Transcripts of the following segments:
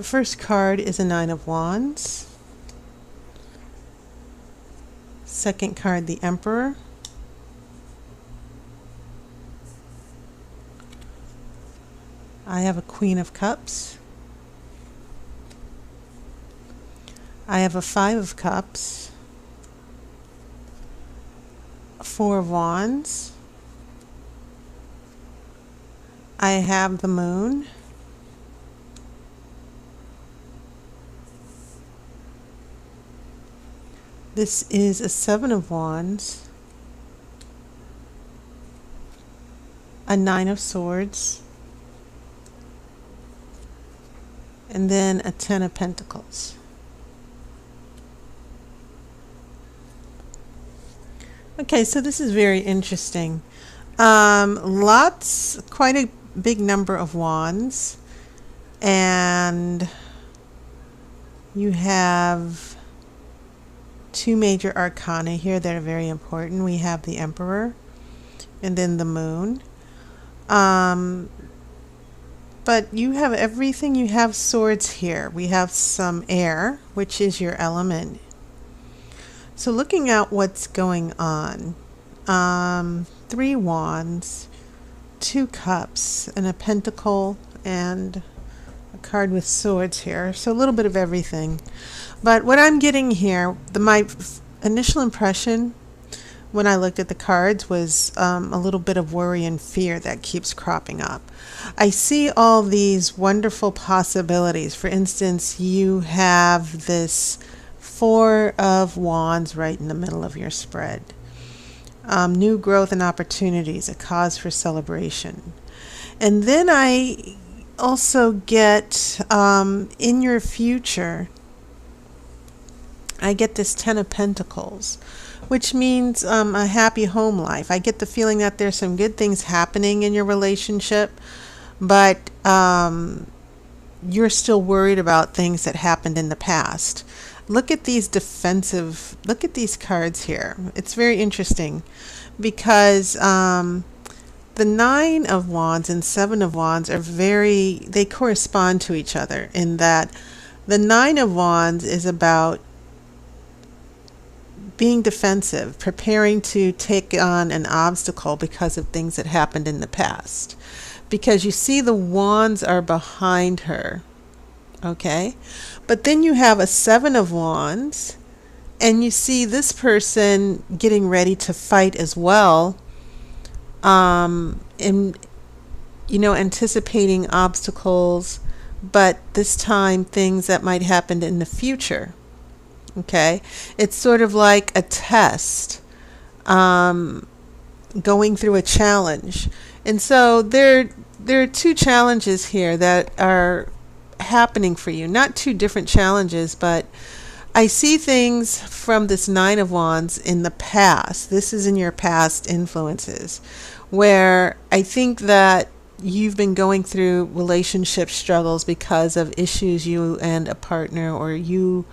The first card is a Nine of Wands. Second card, the Emperor. I have a Queen of Cups. I have a Five of Cups. A Four of Wands. I have the Moon. This is a Seven of Wands. A Nine of Swords. And then a Ten of Pentacles. Okay, so this is very interesting. Quite a big number of wands, and you have two major arcana here that are very important. We have the Emperor and then the Moon. But you have everything. You have swords here. We have some air, which is your element. So looking at what's going on, three wands, two cups, and a pentacle, and a card with swords here. So a little bit of everything. But what I'm getting here, my initial impression when I looked at the cards was a little bit of worry and fear that keeps cropping up. I see all these wonderful possibilities. For instance, you have this Four of Wands right in the middle of your spread. New growth and opportunities, a cause for celebration. And then I also get in your future, I get this Ten of Pentacles, which means a happy home life. I get the feeling that there's some good things happening in your relationship, but you're still worried about things that happened in the past. Look at these look at these cards here. It's very interesting because the Nine of Wands and Seven of Wands are they correspond to each other in that the Nine of Wands is about being defensive, preparing to take on an obstacle because of things that happened in the past. Because you see the wands are behind her. Okay? But then you have a Seven of Wands, and you see this person getting ready to fight as well, and anticipating obstacles, but this time things that might happen in the future. Okay? It's sort of like a test, going through a challenge. And so there are two challenges here that are happening for you. Not two different challenges, but I see things from this Nine of Wands in the past. This is in your past influences, where I think that you've been going through relationship struggles because of issues you and a partner, or you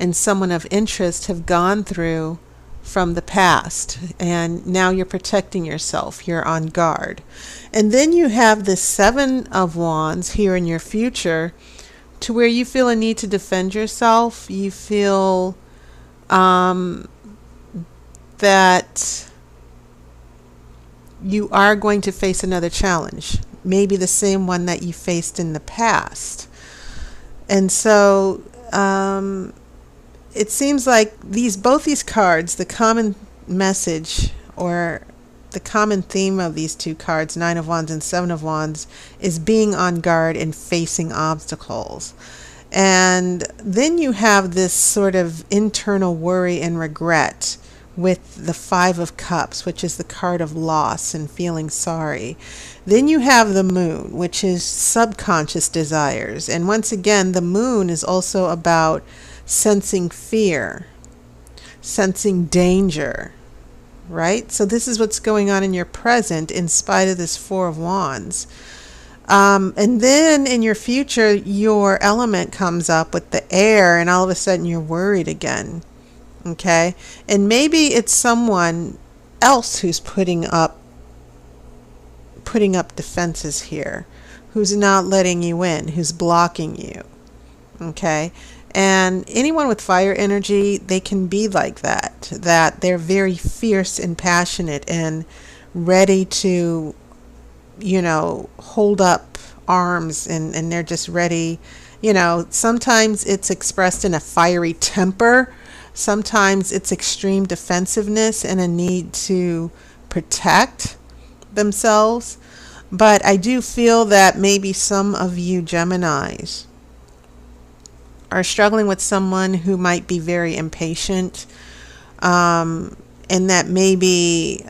and someone of interest, have gone through from the past, and now you're protecting yourself. You're on guard. And then you have this Seven of Wands here in your future, to where you feel a need to defend yourself. You feel that you are going to face another challenge, maybe the same one that you faced in the past. And so it seems like both these cards, the common message or the common theme of these two cards, Nine of Wands and Seven of Wands, is being on guard and facing obstacles. And then you have this sort of internal worry and regret with the Five of Cups, which is the card of loss and feeling sorry. Then you have the Moon, which is subconscious desires. And once again, the Moon is also about sensing fear, sensing danger, right? So this is what's going on in your present in spite of this Four of Wands. And then in your future, your element comes up with the air, and all of a sudden you're worried again. Okay? And maybe it's someone else who's putting up defenses here, who's not letting you in, who's blocking you. Okay. And anyone with fire energy, they can be like that, that they're very fierce and passionate and ready to, hold up arms, and they're just ready. Sometimes it's expressed in a fiery temper. Sometimes it's extreme defensiveness and a need to protect themselves. But I do feel that maybe some of you Geminis are struggling with someone who might be very impatient, and that maybe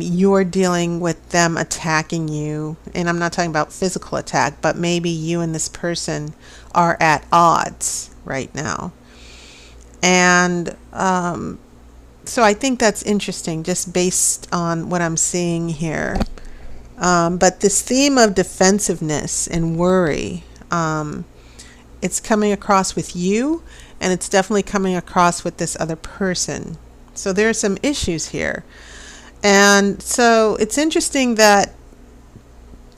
you're dealing with them attacking you. And I'm not talking about physical attack, but maybe you and this person are at odds right now. And so I think that's interesting just based on what I'm seeing here. But this theme of defensiveness and worry, it's coming across with you, and it's definitely coming across with this other person. So there are some issues here. And so it's interesting that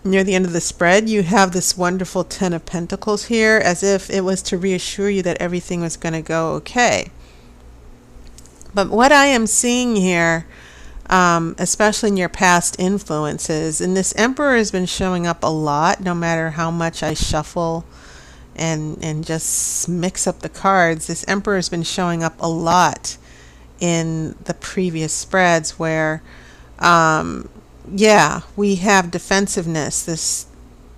near the end of the spread, you have this wonderful Ten of Pentacles here, as if it was to reassure you that everything was going to go okay. But what I am seeing here, especially in your past influences, and this Emperor has been showing up a lot, no matter how much I shuffle and just mix up the cards. This Emperor has been showing up a lot in the previous spreads where, we have defensiveness.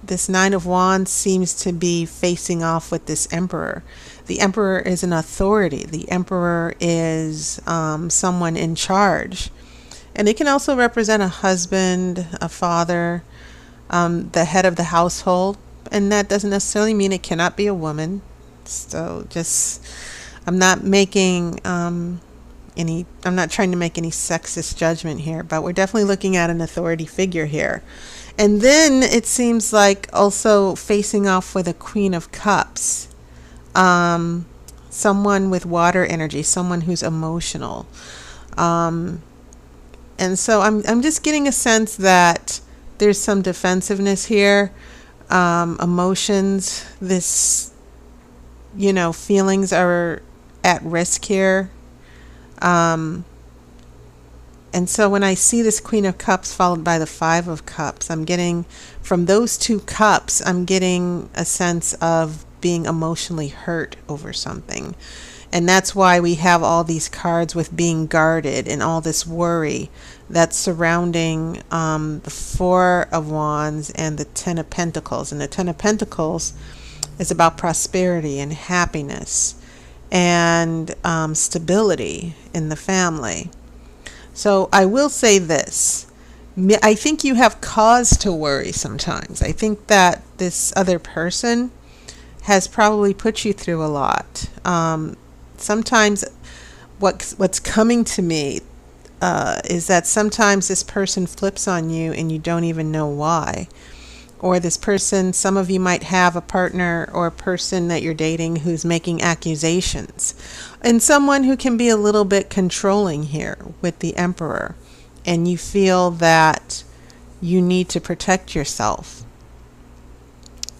This Nine of Wands seems to be facing off with this Emperor. The Emperor is an authority. The Emperor is someone in charge. And it can also represent a husband, a father, the head of the household. And that doesn't necessarily mean it cannot be a woman. So I'm not making I'm not trying to make any sexist judgment here, but we're definitely looking at an authority figure here. And then it seems like also facing off with a Queen of Cups. Someone with water energy, someone who's emotional. And so I'm just getting a sense that there's some defensiveness here. Emotions, feelings are at risk here. And so when I see this Queen of Cups followed by the Five of Cups, I'm getting, from those two cups, I'm getting a sense of being emotionally hurt over something. And that's why we have all these cards with being guarded and all this worry that's surrounding the Four of Wands and the Ten of Pentacles. And the Ten of Pentacles is about prosperity and happiness and stability in the family. So I will say this. I think you have cause to worry sometimes. I think that this other person has probably put you through a lot. Sometimes what's coming to me is that sometimes this person flips on you and you don't even know why. Or this person, some of you might have a partner or a person that you're dating who's making accusations. And someone who can be a little bit controlling here with the Emperor. And you feel that you need to protect yourself.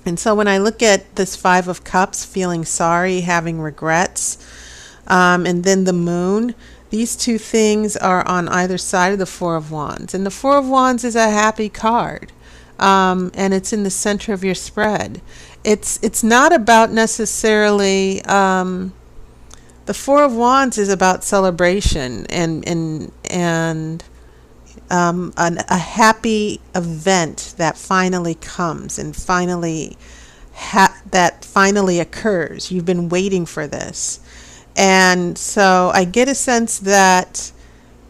And so when I look at this Five of Cups, feeling sorry, having regrets, and then the Moon, these two things are on either side of the Four of Wands. And the Four of Wands is a happy card. And it's in the center of your spread. It's not about necessarily, the Four of Wands is about celebration and a happy event that finally comes and finally that finally occurs. You've been waiting for this. And so I get a sense that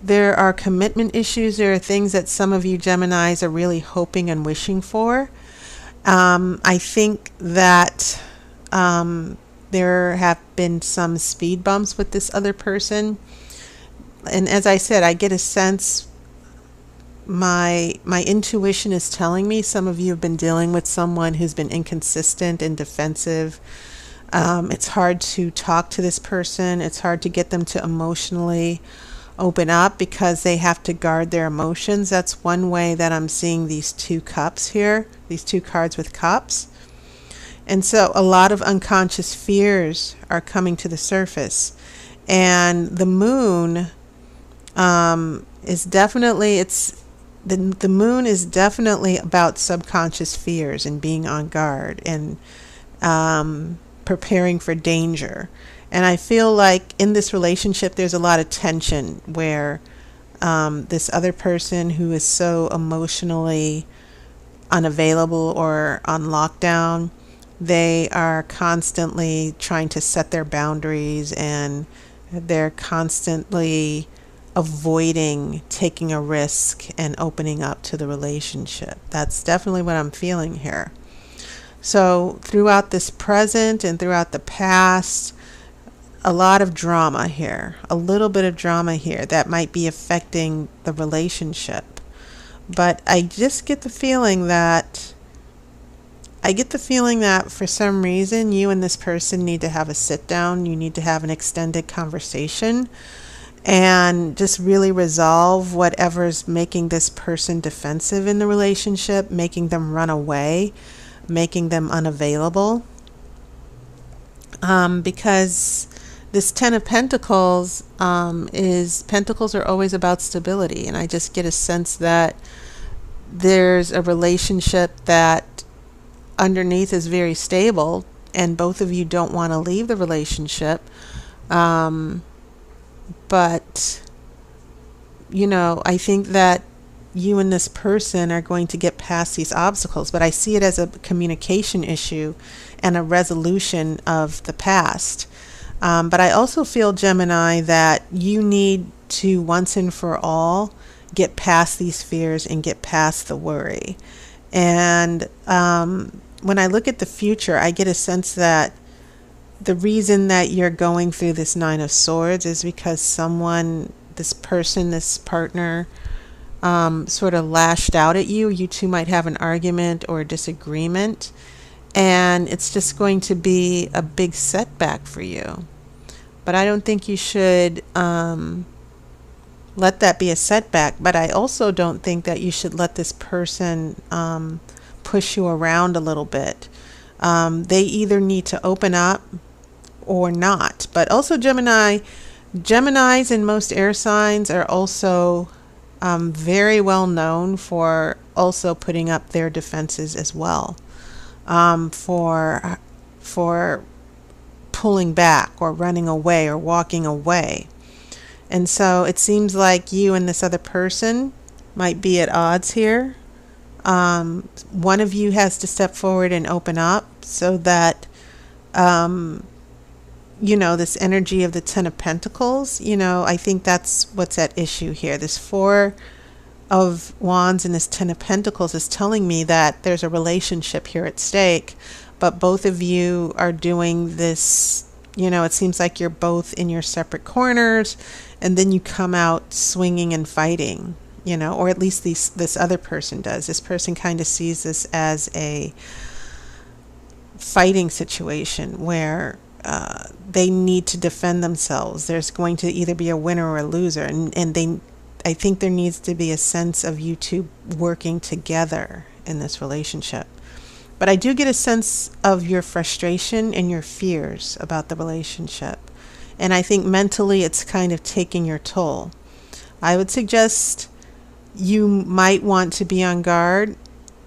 there are commitment issues. There are things that some of you Geminis are really hoping and wishing for. I think that there have been some speed bumps with this other person. And as I said, I get a sense, my intuition is telling me some of you have been dealing with someone who's been inconsistent and defensive. It's hard to talk to this person. It's hard to get them to emotionally open up because they have to guard their emotions. That's one way that I'm seeing these two cups here, these two cards with cups. And so a lot of unconscious fears are coming to the surface. And the moon is definitely, the moon is definitely about subconscious fears and being on guard and preparing for danger. And I feel like in this relationship there's a lot of tension where this other person who is so emotionally unavailable or on lockdown, they are constantly trying to set their boundaries, and they're constantly avoiding taking a risk and opening up to the relationship. That's definitely what I'm feeling here. So throughout this present and throughout the past, a lot of drama here, a little bit of drama here that might be affecting the relationship. But I just get the feeling that for some reason you and this person need to have a sit down. You need to have an extended conversation and just really resolve whatever's making this person defensive in the relationship, making them run away, making them unavailable. Because this Ten of Pentacles Pentacles are always about stability, and I just get a sense that there's a relationship that underneath is very stable, and both of you don't want to leave the relationship. But, I think that you and this person are going to get past these obstacles, but I see it as a communication issue and a resolution of the past. But I also feel, Gemini, that you need to once and for all get past these fears and get past the worry. And when I look at the future, I get a sense that the reason that you're going through this Nine of Swords is because someone, this person, this partner, sort of lashed out at you. You two might have an argument or a disagreement, and it's just going to be a big setback for you. But I don't think you should let that be a setback. But I also don't think that you should let this person push you around a little bit. They either need to open up or not. But also Geminis and most air signs are also very well known for also putting up their defenses as well, for pulling back or running away or walking away. And so it seems like you and this other person might be at odds here. One of you has to step forward and open up so that this energy of the Ten of Pentacles, I think that's what's at issue here. This Four of Wands and this Ten of Pentacles is telling me that there's a relationship here at stake, but both of you are doing this, it seems like you're both in your separate corners, and then you come out swinging and fighting, or at least this other person does. This person kind of sees this as a fighting situation where they need to defend themselves. There's going to either be a winner or a loser, and I think there needs to be a sense of you two working together in this relationship. But I do get a sense of your frustration and your fears about the relationship, and I think mentally it's kind of taking your toll. I would suggest you might want to be on guard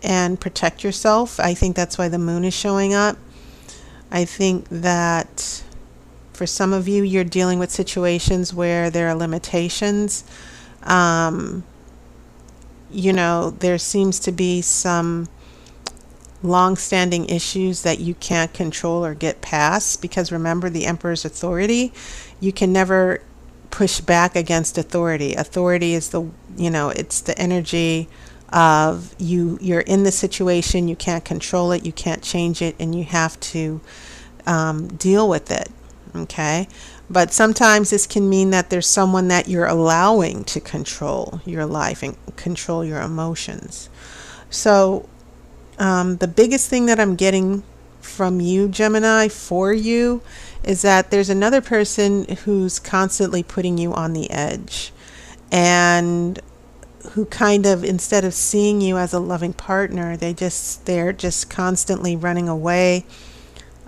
and protect yourself. I think that's why the moon is showing up. I think that for some of you, you're dealing with situations where there are limitations. There seems to be some long-standing issues that you can't control or get past, because remember, the Emperor's authority, you can never push back against authority. Authority is it's the energy of you're in the situation, you can't control it, you can't change it, and you have to deal with it. Okay, but sometimes this can mean that there's someone that you're allowing to control your life and control your emotions. So the biggest thing that I'm getting from you, Gemini, for you, is that there's another person who's constantly putting you on the edge. And who kind of, instead of seeing you as a loving partner, they're just constantly running away.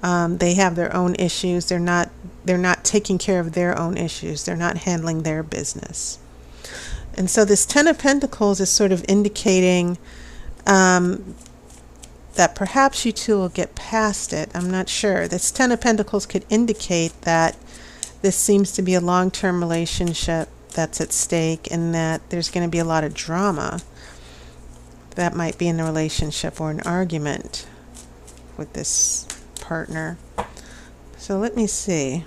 They have their own issues. They're not taking care of their own issues. They're not handling their business. And so this Ten of Pentacles is sort of indicating that perhaps you two will get past it. I'm not sure. This Ten of Pentacles could indicate that this seems to be a long-term relationship that's at stake, and that there's going to be a lot of drama that might be in the relationship, or an argument with this partner. So let me see.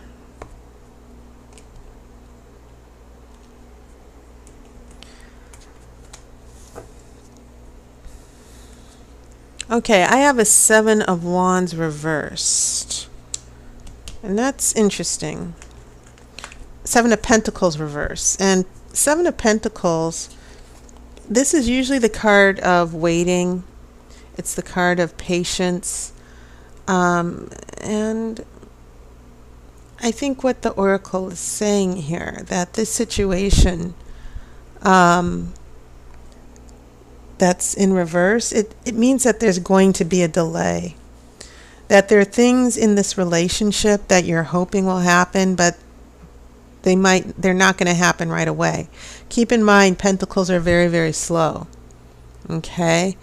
Okay, I have a Seven of Wands reversed, and that's interesting. Seven of Pentacles reverse. And Seven of Pentacles, this is usually the card of waiting. It's the card of patience. And I think what the Oracle is saying here, that this situation that's in reverse, it means that there's going to be a delay. That there are things in this relationship that you're hoping will happen, but they're not going to happen right away. Keep in mind, Pentacles are very, very slow. Okay?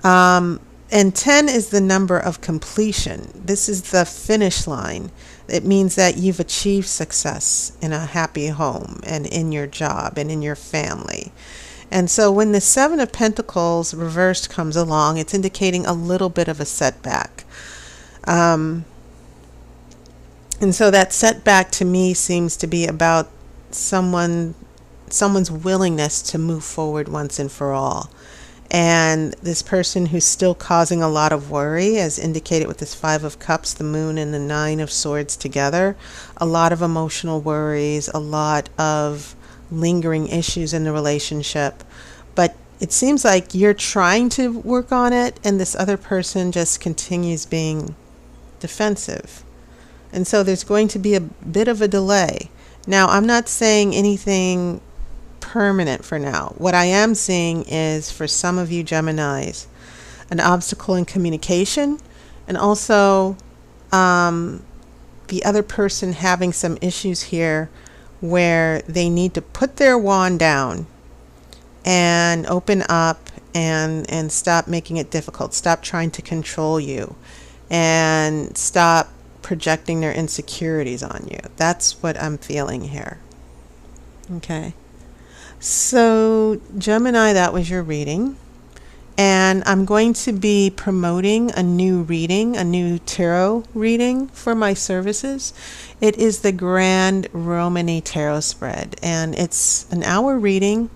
And 10 is the number of completion. This is the finish line. It means that you've achieved success in a happy home, and in your job, and in your family. And so when the Seven of Pentacles reversed comes along, it's indicating a little bit of a setback. And so that setback to me seems to be about someone's willingness to move forward once and for all. And this person who's still causing a lot of worry, as indicated with this Five of Cups, the Moon, and the Nine of Swords together, a lot of emotional worries, a lot of lingering issues in the relationship. But it seems like you're trying to work on it, and this other person just continues being defensive. And so there's going to be a bit of a delay. Now, I'm not saying anything permanent for now. What I am seeing is, for some of you Geminis, an obstacle in communication, and also the other person having some issues here where they need to put their wand down and open up and stop making it difficult. Stop trying to control you, and stop projecting their insecurities on you. That's what I'm feeling here. Okay. So, Gemini, that was your reading. And I'm going to be promoting a new reading, a new tarot reading for my services. It is the Grand Romany Tarot Spread. And it's an hour reading,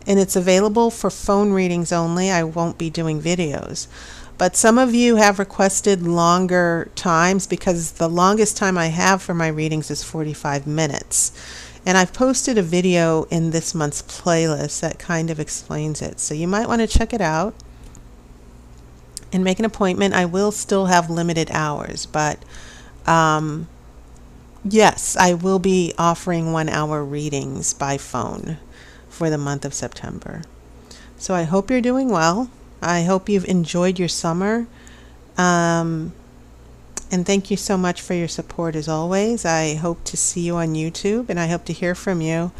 and it's available for phone readings only. I won't be doing videos. But some of you have requested longer times, because the longest time I have for my readings is 45 minutes. And I've posted a video in this month's playlist that kind of explains it. So you might want to check it out and make an appointment. I will still have limited hours, but yes, I will be offering 1 hour readings by phone for the month of September. So I hope you're doing well. I hope you've enjoyed your summer. And thank you so much for your support as always. I hope to see you on YouTube, and I hope to hear from you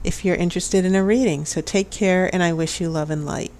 if you're interested in a reading. So take care, and I wish you love and light.